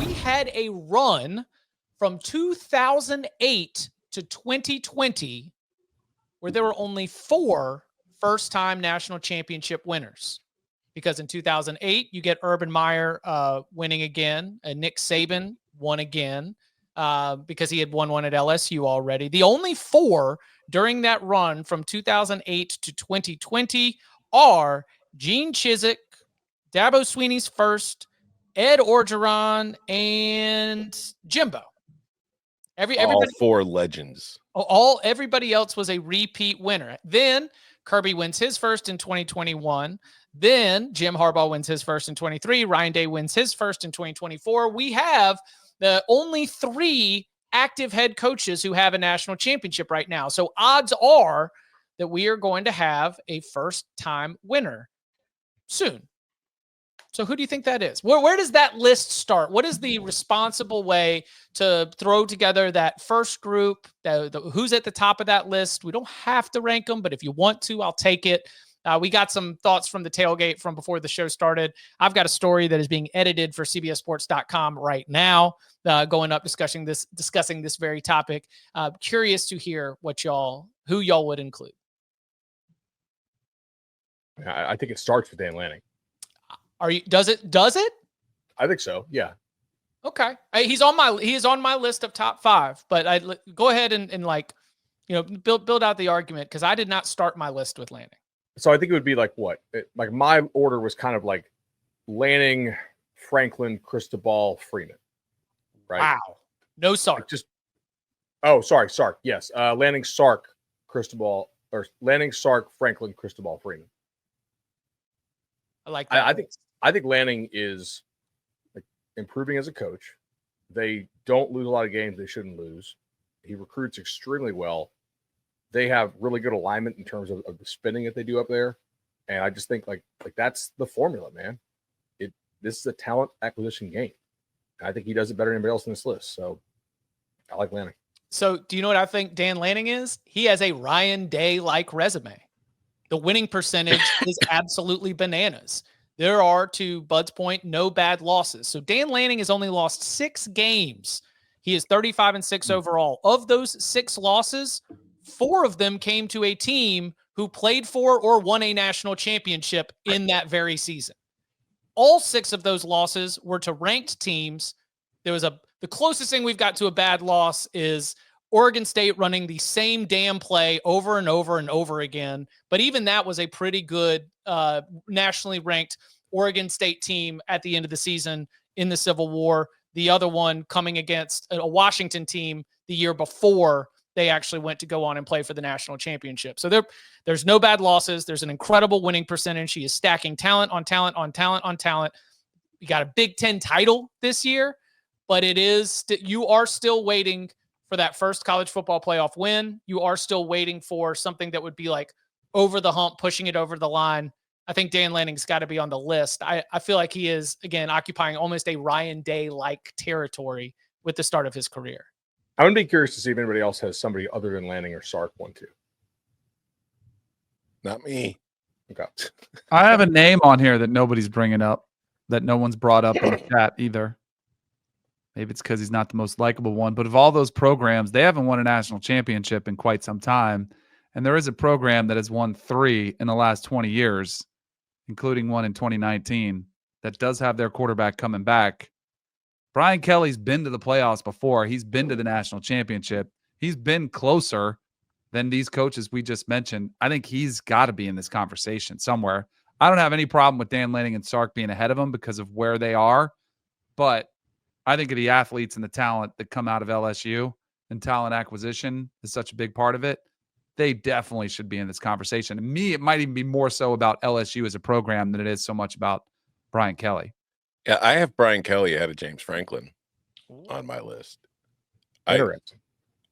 we had a run from 2008 to 2020 where there were only 4 first-time national championship winners. Because in 2008, you get Urban Meyer winning again, and Nick Saban won again because he had won one at LSU already. The only 4 during that run from 2008 to 2020 are Gene Chizik, Dabo Swinney's first, Ed Orgeron, and Jimbo. All 4 legends. Everybody else was a repeat winner. Then Kirby wins his first in 2021. Then Jim Harbaugh wins his first in 23. Ryan Day wins his first in 2024. We have the only 3 active head coaches who have a national championship right now. So odds are that we are going to have a first-time winner soon. So who do you think that is? Where does that list start? What is the responsible way to throw together that first group? Who's at the top of that list? We don't have to rank them, but if you want to, I'll take it. We got some thoughts from the tailgate from before the show started. I've got a story that is being edited for CBSSports.com right now, going up discussing this very topic. Curious to hear who y'all would include. I think it starts with Dan Lanning. Does it? I think so. Yeah. Okay. He is on my list of top 5, but go ahead and build out the argument, because I did not start my list with Lanning. So I think it would be like my order was kind of like Lanning, Franklin, Cristobal, Freeman. Right. Wow. No Sark. Sark. Yes. Lanning, Sark, Cristobal, or Lanning, Sark, Franklin, Cristobal, Freeman. I like that. I think Lanning is improving as a coach. They don't lose a lot of games they shouldn't lose. He recruits extremely well. They have really good alignment in terms of the spinning that they do up there. And I just think like that's the formula, man. This is a talent acquisition game. And I think he does it better than anybody else in this list. So I like Lanning. So do you know what I think Dan Lanning is? He has a Ryan Day-like resume. The winning percentage is absolutely bananas. There are, to Bud's point, no bad losses. So Dan Lanning has only lost 6 games. He is 35-6 overall. Of those 6 losses, 4 of them came to a team who played for or won a national championship in that very season. All 6 of those losses were to ranked teams. The closest thing we've got to a bad loss is Oregon State running the same damn play over and over and over again. But even that was a pretty good nationally ranked Oregon State team at the end of the season in the Civil War. The other one coming against a Washington team the year before they actually went to go on and play for the national championship. So there's no bad losses. There's an incredible winning percentage. He is stacking talent on talent on talent on talent. We got a Big Ten title this year, but you are still waiting for that first college football playoff win. You are still waiting for something that would be like over the hump, pushing it over the line. I think Dan Lanning's got to be on the list. I feel like he is, again, occupying almost a Ryan Day-like territory with the start of his career. I'm going to be curious to see if anybody else has somebody other than Lanning or Sark one too. Not me. Okay. I have a name on here that nobody's bringing up, that no one's brought up in the chat either. Maybe it's because he's not the most likable one. But of all those programs, they haven't won a national championship in quite some time. And there is a program that has won 3 in the last 20 years, including one in 2019, that does have their quarterback coming back. Brian Kelly's been to the playoffs before. He's been to the national championship. He's been closer than these coaches we just mentioned. I think he's got to be in this conversation somewhere. I don't have any problem with Dan Lanning and Sark being ahead of him because of where they are. But I think of the athletes and the talent that come out of LSU, and talent acquisition is such a big part of it. They definitely should be in this conversation. And it might even be more so about LSU as a program than it is so much about Brian Kelly. Yeah, I have Brian Kelly ahead of James Franklin on my list. Interesting.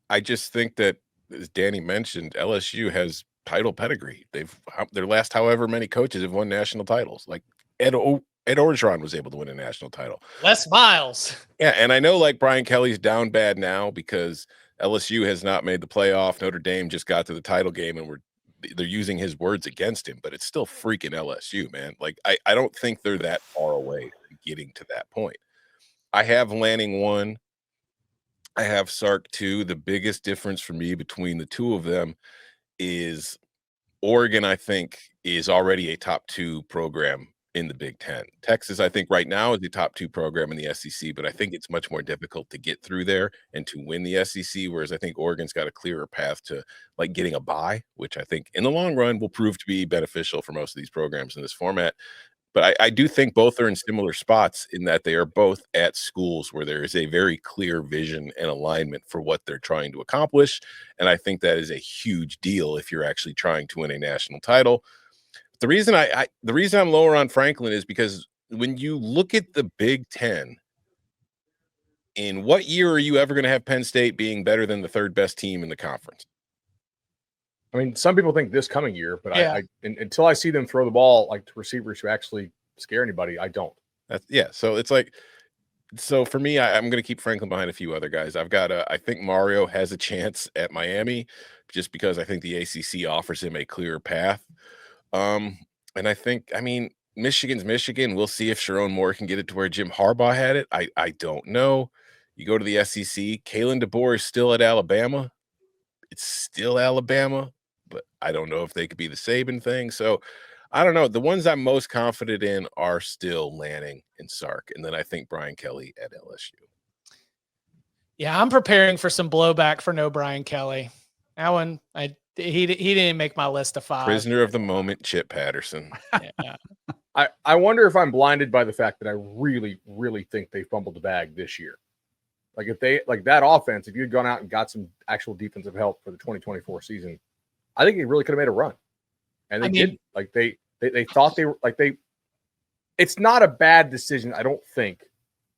I just think that, as Danny mentioned, LSU has title pedigree. Their last however many coaches have won national titles. Like Ed Orgeron was able to win a national title. Les Miles. Yeah, and I know like Brian Kelly's down bad now because LSU has not made the playoff. Notre Dame just got to the title game, and they're using his words against him, but it's still freaking LSU, man. Like I don't think they're that far away from getting to that point. I have Lanning 1. I have Sark 2. The biggest difference for me between the two of them is Oregon, I think, is already a top 2 program in the Big Ten. Texas, I think, right now is the top 2 program in the SEC, but I think it's much more difficult to get through there and to win the SEC, whereas I think Oregon's got a clearer path to like getting a bye, which I think in the long run will prove to be beneficial for most of these programs in this format. But I do think both are in similar spots in that they are both at schools where there is a very clear vision and alignment for what they're trying to accomplish. And I think that is a huge deal if you're actually trying to win a national title. The reason the reason I'm lower on Franklin is because when you look at the Big Ten, in what year are you ever going to have Penn State being better than the 3rd best team in the conference? I mean, some people think this coming year, but Yeah. Until I see them throw the ball like to receivers who actually scare anybody, I don't. So it's like, so for me, I'm going to keep Franklin behind a few other guys. I think Mario has a chance at Miami just because I think the ACC offers him a clearer path. And I think, I mean, Michigan's Michigan. We'll see if Sharon Moore can get it to where Jim Harbaugh had it. I don't know. You go to the SEC, Kalen DeBoer is still at Alabama. It's still Alabama, but I don't know if they could be the Saban thing. So I don't know. The ones I'm most confident in are still Lanning and Sark. And then I think Brian Kelly at LSU. Yeah, I'm preparing for some blowback for no Brian Kelly. That one, he didn't make my list of 5. Prisoner of the moment, Chip Patterson. Yeah. I wonder if I'm blinded by the fact that I really, really think they fumbled the bag this year. Like if they like that offense, if you had gone out and got some actual defensive help for the 2024 season, I think they really could have made a run. And they didn't. Like they thought they were like they. It's not a bad decision, I don't think,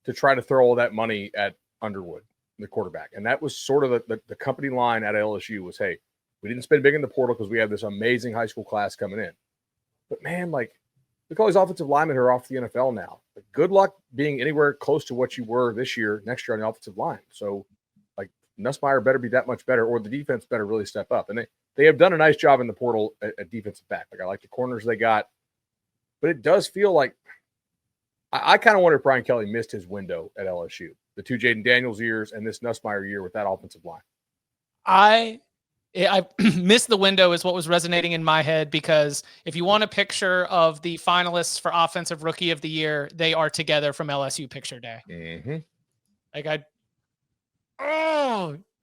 to try to throw all that money at Underwood, the quarterback. And that was sort of the company line at LSU was, hey, we didn't spend big in the portal because we have this amazing high school class coming in. But man, like, look at all these offensive linemen who are off the NFL now. Like, good luck being anywhere close to what you were this year, next year on the offensive line. So, like, Nussmeier better be that much better, or the defense better really step up. And they have done a nice job in the portal at defensive back. Like, I like the corners they got. But it does feel like I kind of wonder if Brian Kelly missed his window at LSU. The 2 Jaden Daniels years and this Nussmeier year with that offensive line. I missed the window is what was resonating in my head, because if you want a picture of the finalists for Offensive Rookie of the Year, they are together from LSU Picture Day. Mm-hmm. Like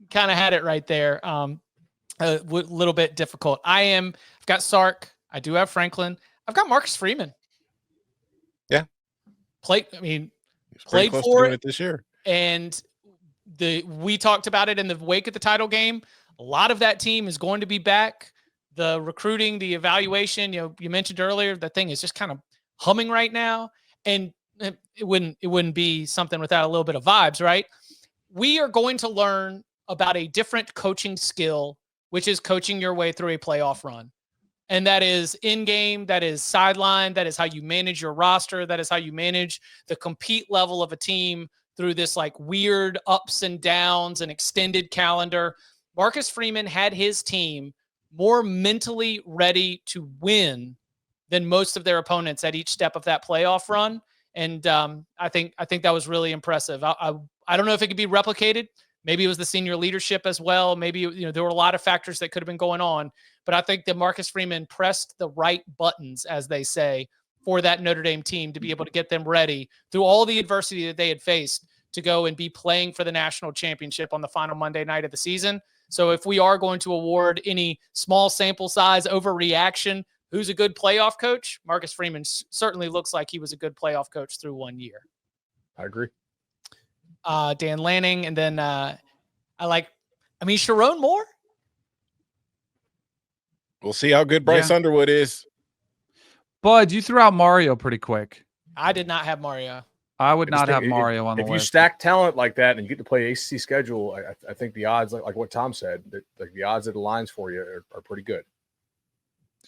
kind of had it right there. A little bit difficult. I've got Sark. I do have Franklin. I've got Marcus Freeman. Yeah. Played for it this year. And we talked about it in the wake of the title game. A lot of that team is going to be back. The recruiting, the evaluation, you mentioned earlier, that thing is just kind of humming right now. And it wouldn't be something without a little bit of vibes, right? We are going to learn about a different coaching skill, which is coaching your way through a playoff run. And that is in-game, that is sideline, that is how you manage your roster, that is how you manage the compete level of a team through this like weird ups and downs and extended calendar. Marcus Freeman had his team more mentally ready to win than most of their opponents at each step of that playoff run. And I think that was really impressive. I don't know if it could be replicated. Maybe it was the senior leadership as well. Maybe, there were a lot of factors that could have been going on, but I think that Marcus Freeman pressed the right buttons, as they say, for that Notre Dame team to be able to get them ready through all the adversity that they had faced to go and be playing for the national championship on the final Monday night of the season. So if we are going to award any small sample size overreaction, who's a good playoff coach? Marcus Freeman certainly looks like he was a good playoff coach through 1 year. I agree. Dan Lanning, and then Sharon Moore. We'll see how good Bryce Underwood is. Bud, you threw out Mario pretty quick. I did not have Mario. I would not have Mario on the list. If you stack talent like that and you get to play ACC schedule, I think the odds, like what Tom said, that like the odds that it aligns for you are pretty good.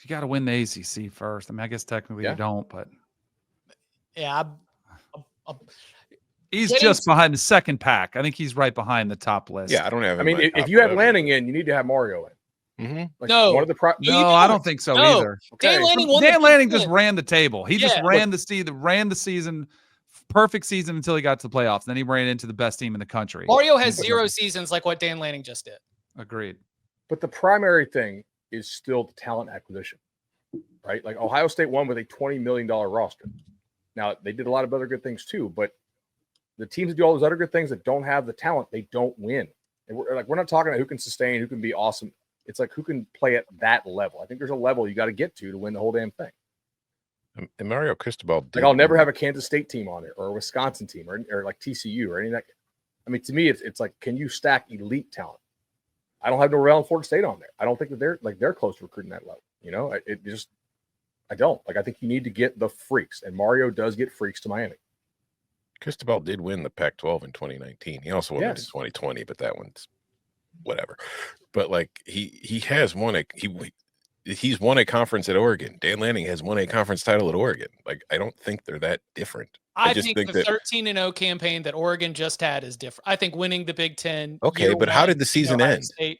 You got to win the ACC first. I mean, I guess technically you don't, but yeah, he's just behind the second pack. I think he's right behind the top list. Yeah, I don't have. I mean, if you have Lanning in, you need to have Mario in. Mm-hmm. Like no, one of the no, I don't think so either. Okay. Dan Lanning just ran the table. He just ran the season perfect season until he got to the playoffs. Then he ran into the best team in the country. Mario has 0 seasons like what Dan Lanning just did. Agreed. But the primary thing is still the talent acquisition, right? Like Ohio State won with a $20 million roster. Now, they did a lot of other good things too, but the teams that do all those other good things that don't have the talent, they don't win. And we're not talking about who can sustain, who can be awesome. It's like who can play at that level. I think there's a level you got to get to win the whole damn thing. And MarioCristobal, like I'll never have a Kansas State team on it, or a Wisconsin team, or like TCU or any of that. I mean, to me, it's like, can you stack elite talent? I don't have Norvell and Florida State on there. I don't think that they're close to recruiting that level. You know, I don't. Like, I think you need to get the freaks, and Mario does get freaks to Miami. Cristobal did win the Pac-12 in 2019. He also won it in 2020, but that one's whatever. But like he has won he's won a conference at Oregon. Dan Lanning has won a conference title at Oregon. Like, I don't think they're that different. I just think the 13-0 campaign that Oregon just had is different. I think winning the Big Ten. Okay, but how did the season end? State,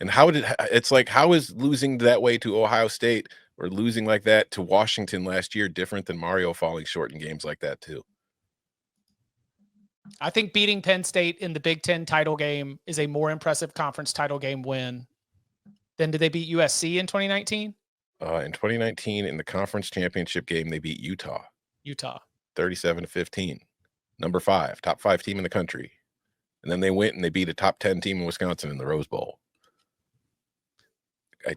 and how is losing that way to Ohio State or losing like that to Washington last year different than Mario falling short in games like that too? I think beating Penn State in the Big Ten title game is a more impressive conference title game win than did they beat USC in 2019? In 2019, in the conference championship game, they beat Utah 37-15, number 5, top 5 team in the country. And then they went and they beat a top 10 team in Wisconsin in the Rose Bowl. I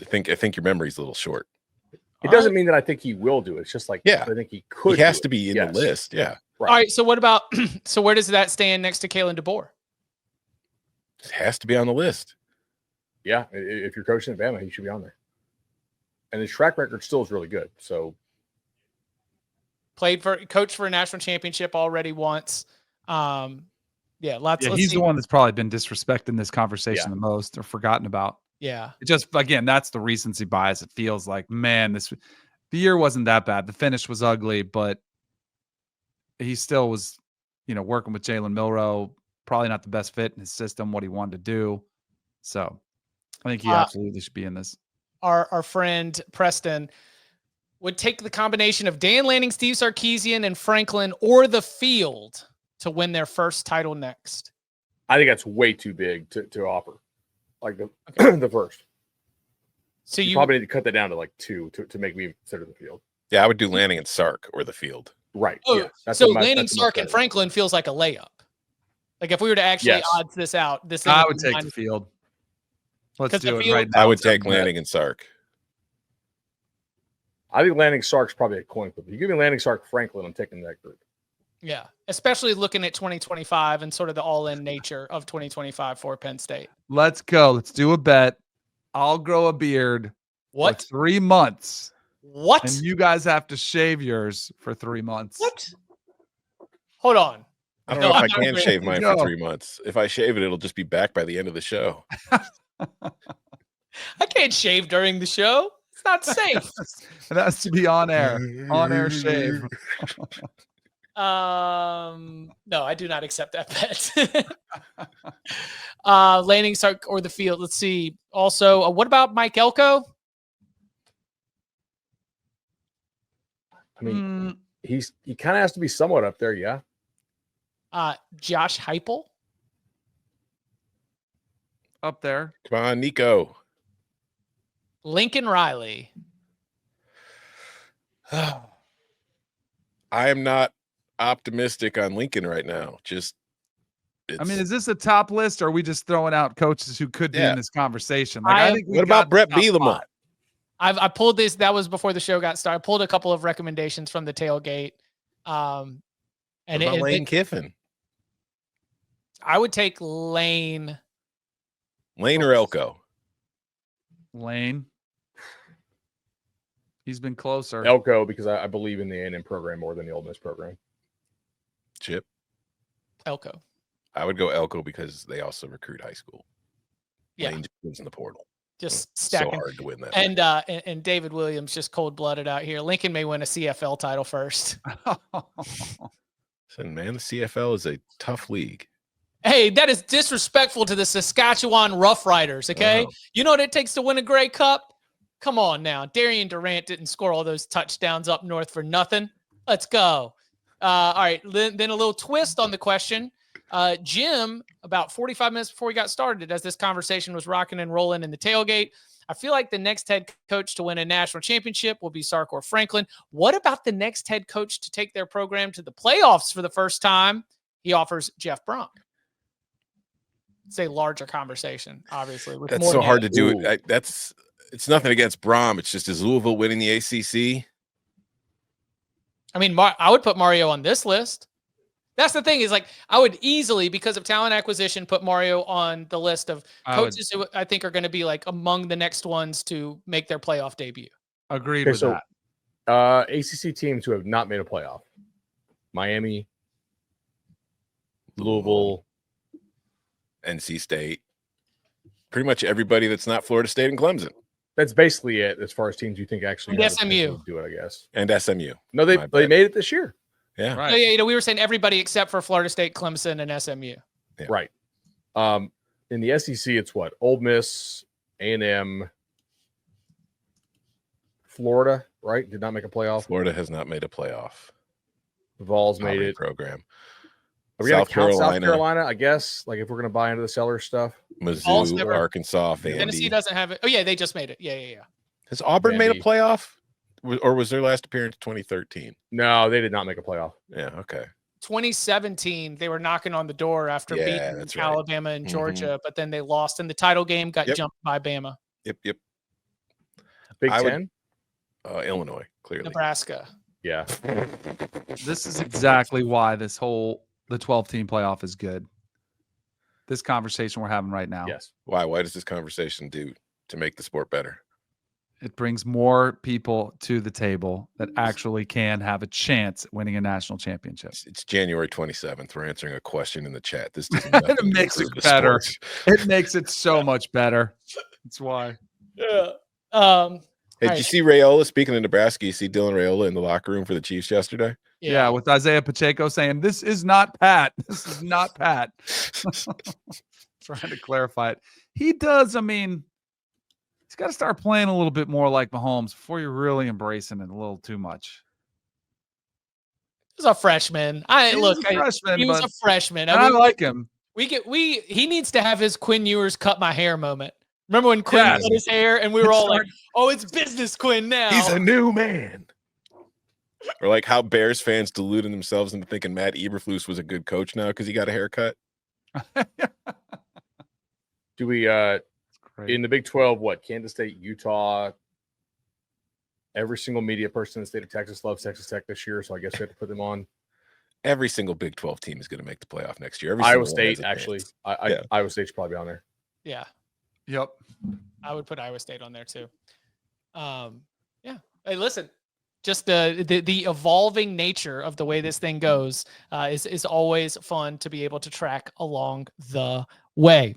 think your memory's a little short. It doesn't mean that I think he will do it. It's just like, I think he could. He has to be in the list. Yeah. Right. All right. So what about, so where does that stand next to Kalen DeBoer? It has to be on the list. Yeah. If you're coaching at Bama, he should be on there. And his track record still is really good. So coached for a national championship already once. He's the one that's probably been disrespecting this conversation the most or forgotten about. Yeah. It just, again, that's the recency bias. It feels like, man, the year wasn't that bad. The finish was ugly, but he still was, working with Jalen Milroe, probably not the best fit in his system, what he wanted to do. So I think he absolutely should be in this. Our friend Preston would take the combination of Dan Lanning, Steve Sarkisian, and Franklin or the field to win their first title next. I think that's way too big to offer. Like the first. So you probably need to cut that down to like 2 to make me consider the field. Yeah, I would do Lanning and Sark or the field. Right. Oh, yeah. So Lanning, Sark, and Franklin feels like a layup. Like if we were to actually odds this out, I would take the field. Let's do it right now. I would take Lanning and Sark. I think Lanning Sark's probably a coin flip. If you give me Lanning, Sark, Franklin, I'm taking that group. Yeah, especially looking at 2025 and sort of the all-in nature of 2025 for Penn State. Let's go. Let's do a bet. I'll grow a beard for 3 months. What? And you guys have to shave yours for 3 months. What? Hold on. I don't know if I can shave mine for 3 months. If I shave it, it'll just be back by the end of the show. I can't shave during the show. It's not safe. It has to be on air. On air shave. No, I do not accept that bet. Lanning, Sark, or the field. Let's see. Also, what about Mike Elko? I mean, he kind of has to be somewhat up there, yeah. Josh Heupel? Up there. Come on, Nico. Lincoln Riley. I am not optimistic on Lincoln right now. Is this a top list, or are we just throwing out coaches who could be in this conversation? Like, I think what about Brett Bielema? I pulled this. That was before the show got started. I pulled a couple of recommendations from the tailgate. And Lane Kiffin. I would take Lane. Lane or Elko? Lane. He's been closer. Elko, because I believe in the A&M program more than the Ole Miss program. Chip? Elko. I would go Elko because they also recruit high school. Yeah. Lane was in the portal. Just stacking. So hard to win that. And David Williams just cold-blooded out here. Lincoln may win a CFL title first. Listen, man, the CFL is a tough league. Hey, that is disrespectful to the Saskatchewan Roughriders, okay? You know what it takes to win a Grey Cup? Come on now. Darian Durant didn't score all those touchdowns up north for nothing. Let's go. All right. Then a little twist on the question. Jim, about 45 minutes before we got started, as this conversation was rocking and rolling in the tailgate, I feel like the next head coach to win a national championship will be Sark or Franklin. What about the next head coach to take their program to the playoffs for the first time? He offers Jeff Brom. It's a larger conversation, obviously. That's so hard to do. It's nothing against Brom. It's just, is Louisville winning the ACC? I mean, I would put Mario on this list. That's the thing, is like, I would easily, because of talent acquisition, put Mario on the list of coaches who I think are going to be like among the next ones to make their playoff debut. Agreed with that. ACC teams who have not made a playoff: Miami, Louisville, NC State. Pretty much everybody that's not Florida State and Clemson. That's basically it as far as teams you think actually and SMU do it, I guess. And SMU. No, they made it this year. Yeah. Right. Oh, yeah, we were saying everybody except for Florida State, Clemson, and SMU. Yeah. Right. In the SEC, it's what? Ole Miss, A&M, Florida, right? Did not make a playoff. Florida has not made a playoff. Vols made it. Program. Are we going to count South Carolina, I guess? Like if we're going to buy into the seller stuff? Mizzou, Arkansas, Vandy. Tennessee doesn't have it. Oh, yeah, they just made it. Yeah. Has Auburn made a playoff? Or was their last appearance 2013? No, they did not make a playoff. Yeah, okay. 2017, they were knocking on the door after beating Alabama and Georgia, but then they lost in the title game, got jumped by Bama. Yep. Big Ten? Illinois, clearly. Nebraska. Yeah. This is exactly why the 12-team playoff is good. This conversation we're having right now. Yes. Why? Why does this conversation do to make the sport better? It brings more people to the table that actually can have a chance at winning a national championship. It's January 27th. We're answering a question in the chat. This doesn't it makes it better. It makes it so much better. That's why. Yeah. Hey, did you see Raiola? Speaking of Nebraska, you see Dylan Raiola in the locker room for the Chiefs yesterday? Yeah, with Isaiah Pacheco saying, "This is not Pat. This is not Pat." Trying to clarify it. He does. I mean, he's got to start playing a little bit more like Mahomes before you're really embracing it a little too much. He's a freshman. He was a freshman. I like him. He needs to have his Quinn Ewers cut my hair moment. Remember when Quinn cut his hair and we were all like, "Oh, it's business Quinn now. He's a new man." Or like how Bears fans deluded themselves into thinking Matt Eberflus was a good coach now because he got a haircut. Do we in the Big 12, what? Kansas State, Utah, every single media person in the state of Texas loves Texas Tech this year, so I guess we have to put them on. Every single Big 12 team is going to make the playoff next year. Iowa State, actually. Iowa State's probably on there. Yeah. Yep. I would put Iowa State on there too. Yeah. Hey, listen, just the evolving nature of the way this thing goes is always fun to be able to track along the way.